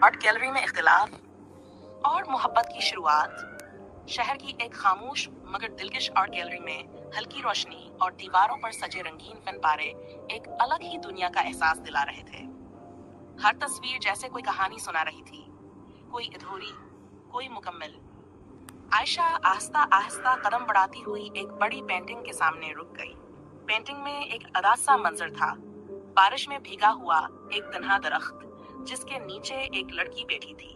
Art gallery में इख्तिलाफ और मोहब्बत की शुरुआत। शहर की एक खामोश मगर दिलकश आर्ट गैलरी में हल्की रोशनी और दीवारों पर सजे रंगीन फनपारे एक अलग ही दुनिया का एहसास दिला रहे थे। हर तस्वीर जैसे कोई कहानी सुना रही थी, कोई अधूरी, कोई मुकम्मल। आयशा आहिस्ता आहिस्ता कदम बढ़ाती हुई एक बड़ी पेंटिंग के सामने रुक गई। पेंटिंग में एक अदास सा मंजर था, बारिश में भीगा हुआ एक तन्हा दरख्त जिसके नीचे एक लड़की बैठी थी।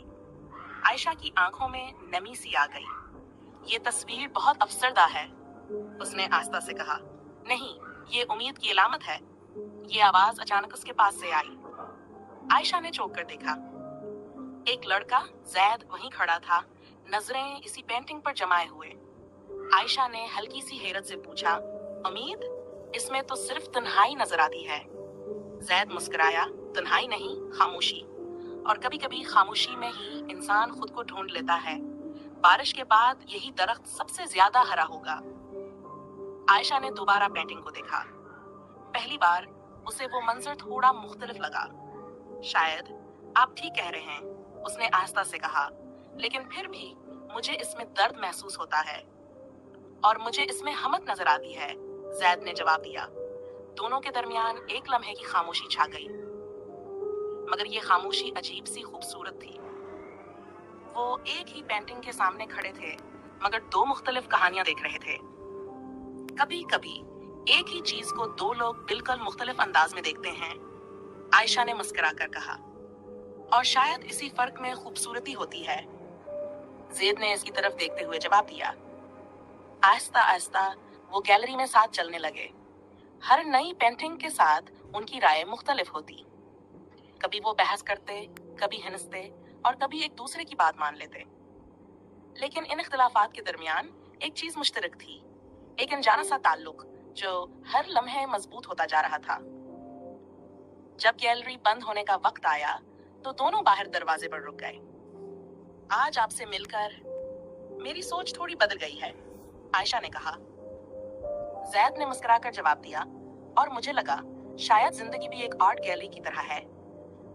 आयशा की आंखों में नमी सी आ गई। ये तस्वीर बहुत अफसरदा है, उसने आस्था से कहा। नहीं, ये उम्मीद की अलामत है। ये आवाज अचानक उसके पास से आई। आयशा ने चौंक कर देखा। एक लड़का जैद वहीं खड़ा था, नजरें इसी पेंटिंग पर जमाए हुए। आयशा ने हल्की सी हैरत से पूछा, उम्मीद? इसमें तो सिर्फ तन्हाई नजर आती है। जैद मुस्कुराया, तन्हाई नहीं, खामोशी। और कभी कभी खामोशी में ही इंसान खुद को ढूंढ लेता है। बारिश के बाद यही दरख्त सबसे ज्यादा हरा होगा। आयशा ने दोबारा पेंटिंग को देखा। पहली बार उसे वो मंजर थोड़ा मुख्तलिफ लगा। शायद आप ठीक कह रहे हैं, उसने आहिस्ता से कहा, लेकिन फिर भी मुझे इसमें दर्द महसूस होता है। और मुझे इसमें हमत नजर आती है, जैद ने जवाब दिया। दोनों के दरमियान एक लम्हे की खामोशी छा गई, मगर ये खामोशी अजीब सी खूबसूरत थी। वो एक ही पेंटिंग के सामने खड़े थे, मगर दो मुख्तलिफ कहानियां देख रहे थे। कभी कभी एक ही चीज को दो लोग बिल्कुल मुख्तलिफ अंदाज में देखते हैं, आयशा ने मुस्कुरा कर कहा। और शायद इसी फर्क में खूबसूरती होती है, जैद ने इसकी तरफ देखते हुए जवाब दिया। आहिस्ता आहिस्ता वो गैलरी में साथ चलने लगे। हर नई पेंटिंग के साथ उनकी राय मुख्तलिफ होती। कभी वो बहस करते, कभी हंसते और कभी एक दूसरे की बात मान लेते। लेकिन इन इख्तिलाफात के दरमियान एक चीज मुश्तरक थी, एक अनजाना सा ताल्लुक जो हर लम्हे मजबूत होता जा रहा था। जब गैलरी बंद होने का वक्त आया तो दोनों बाहर दरवाजे पर रुक गए। आज आपसे मिलकर मेरी सोच थोड़ी बदल गई है, आयशा ने कहा। जैद ने मुस्कुराकर जवाब दिया, और मुझे लगा शायद जिंदगी भी एक आर्ट गैलरी की तरह है,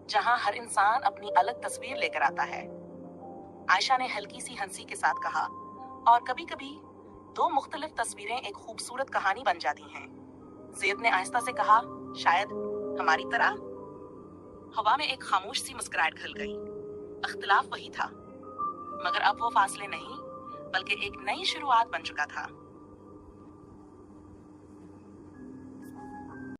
जहां हर इंसान अपनी अलग तस्वीर लेकर आता है। आयशा ने हल्की सी हंसी के साथ कहा, और कभी कभी दो मुख्तलिफ तस्वीरें एक खूबसूरत कहानी बन जाती हैं। जैद ने आहिस्ता से कहा, शायद हमारी तरह। हवा में एक खामोश सी मुस्कुराहट खिल गई। इख्तिलाफ वही था, मगर अब वो फासले नहीं बल्कि एक नई शुरुआत बन चुका था।